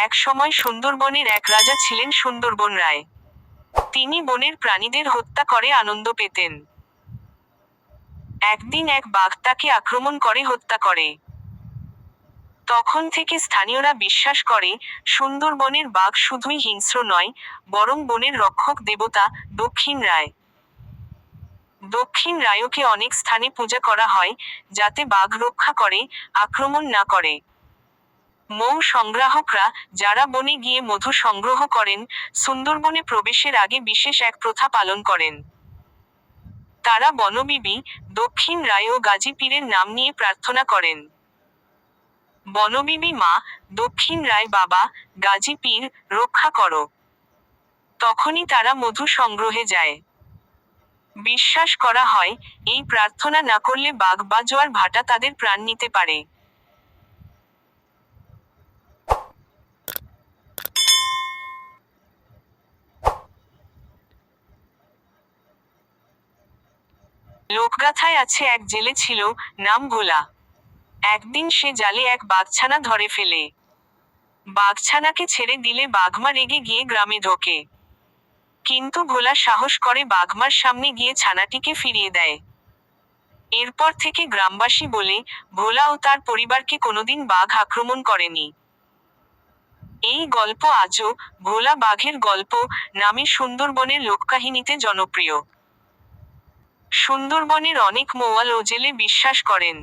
এক সময় সুন্দরবনের এক রাজা ছিলেন সুন্দরবন রায়। তিনি বনের প্রাণীদের হত্যা করে আনন্দ পেতেন। একদিন এক বাঘ তাকে আক্রমণ করে হত্যা করে। তখন থেকে স্থানীয়রা বিশ্বাস করে, সুন্দরবনের বাঘ শুধুই হিংস্র নয়, বরং বনের রক্ষক দেবতা, দক্ষিণ রায়। দক্ষিণ রায়কে অনেক স্থানে পূজা করা হয়, যাতে বাঘ রক্ষা করে, আক্রমণ না করে। মৌ সংগ্রাহকরা, যারা বনে গিয়ে মধু সংগ্রহ করেন, সুন্দরবনে প্রবেশের আগে বিশেষ এক প্রথা পালন করেন। তারা বনবিবি, দক্ষিণ রায় ও গাজী পীরের নাম নিয়ে প্রার্থনা করেন। বনবিবি মা, দক্ষিণ রায় বাবা, গাজী পীর, রক্ষা করো। তখনই তারা মধু সংগ্রহে যায়। বিশ্বাস করা হয়, এই প্রার্থনা না করলে বাঘ বা জোয়ার ভাটা তাদের প্রাণ নিতে পারে। লোকগাথায় আছে এক জেলে ছিল, নাম ভোলা। একদিন সে জালে এক বাঘছানা ধরে ফেলে। বাঘছানাকে ছেড়ে দিলে বাঘমা রেগে গিয়ে গ্রামে ঢোকে। কিন্তু ভোলা সাহস করে বাঘমার সামনে গিয়ে ছানাটিকে ফিরিয়ে দেয়। এরপর থেকে গ্রামবাসী বলে, ভোলা ও তার পরিবারকে কোনোদিন বাঘ আক্রমণ করেনি। এই গল্প আজও ভোলা বাঘের গল্প নামে সুন্দরবনের লোককাহিনীতে জনপ্রিয়। সুন্দরবনের অনেক মৌয়াল ও জেলে বিশ্বাস করেন,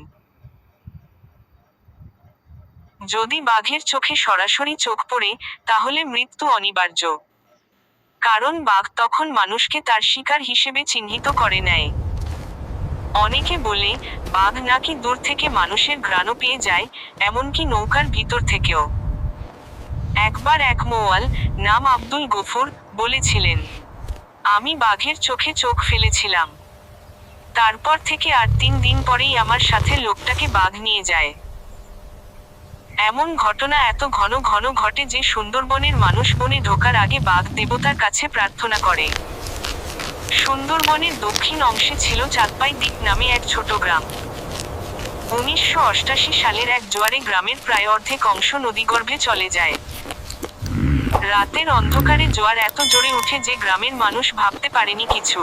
যদি বাঘের চোখে সরাসরি চোখ পড়ে, তাহলে মৃত্যু অনিবার্য। কারণ বাঘ তখন মানুষকে তার শিকার হিসেবে চিহ্নিত করে নেয়। অনেকে বলে, বাঘ নাকি দূর থেকে মানুষের ঘ্রাণও পেয়ে যায়, এমনকি নৌকার ভিতর থেকেও। একবার এক মৌয়াল, নাম আব্দুল গফুর, বলেছিলেন, আমি বাঘের চোখে চোখ ফেলেছিলাম। তারপর থেকে আর 3 দিন পরেই আমার সাথে লোকটাকে বাঘ নিয়ে যায়। এমন ঘটনা এত ঘন ঘন ঘটে যে সুন্দরবনের মানুষ বনে ঢোকার আগে বাঘ দেবতার কাছে প্রার্থনা করে। সুন্দরবনের দক্ষিণ অংশে ছিল চাঁদপাই দ্বীপ নামে এক ছোট গ্রাম। 1988 সালের এক জোয়ারে গ্রামের প্রায় অর্ধেক অংশ নদীগর্ভে চলে যায়। রাতের অন্ধকারে জোয়ার এত জোরে উঠে যে গ্রামের মানুষ ভাবতে পারেনি কিছু।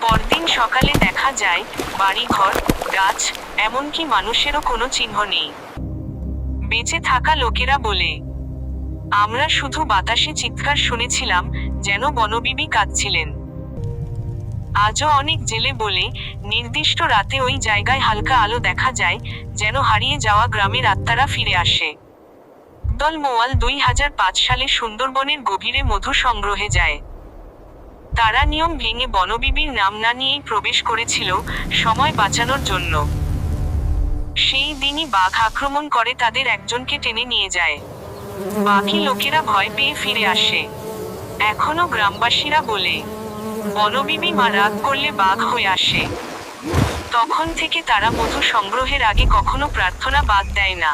পরদিন সকালে দেখা যায়, বাড়িঘর, গাছ, এমনকি মানুষেরও কোনো চিহ্ন নেই। বেঁচে থাকা লোকেরা বলে, আমরা শুধু বাতাসে চিৎকার শুনেছিলাম, যেন বনবিবি কাঁদছিলেন। আজও অনেক জেলে বলে, নির্দিষ্ট রাতে ওই জায়গায় হালকা আলো দেখা যায়, যেন হারিয়ে যাওয়া গ্রামের আত্মারা ফিরে আসে। দল মৌয়াল 2005 সালে সুন্দরবনের গভীরে মধু সংগ্রহে যায়। তারা নিয়ম ভেঙে বনবিবির নাম না নিয়েই প্রবেশ করেছিল, সময় বাঁচানোর জন্য। সেই দিনই বাঘ আক্রমণ করে তাদের একজনকে টেনে নিয়ে যায়। বাকি লোকেরা ভয় পেয়ে ফিরে আসে। এখনো গ্রামবাসীরা বলে, বনবিবি মা রাগ করলে বাঘ হয়ে আসে। তখন থেকে তারা মধু সংগ্রহের আগে কখনো প্রার্থনা বাদ দেয় না।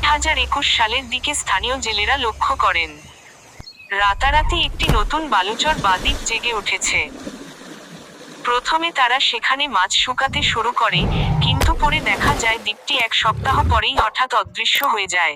2021 সালের দিকে স্থানীয় জেলেরা লক্ষ্য করেন, রাতারাতি একটি নতুন বালুচর বা দ্বীপ জেগে উঠেছে। প্রথমে তারা সেখানে মাছ শুকাতে শুরু করে, কিন্তু পরে দেখা যায় দ্বীপটি 1 সপ্তাহ পরেই হঠাৎ অদৃশ্য হয়ে যায়।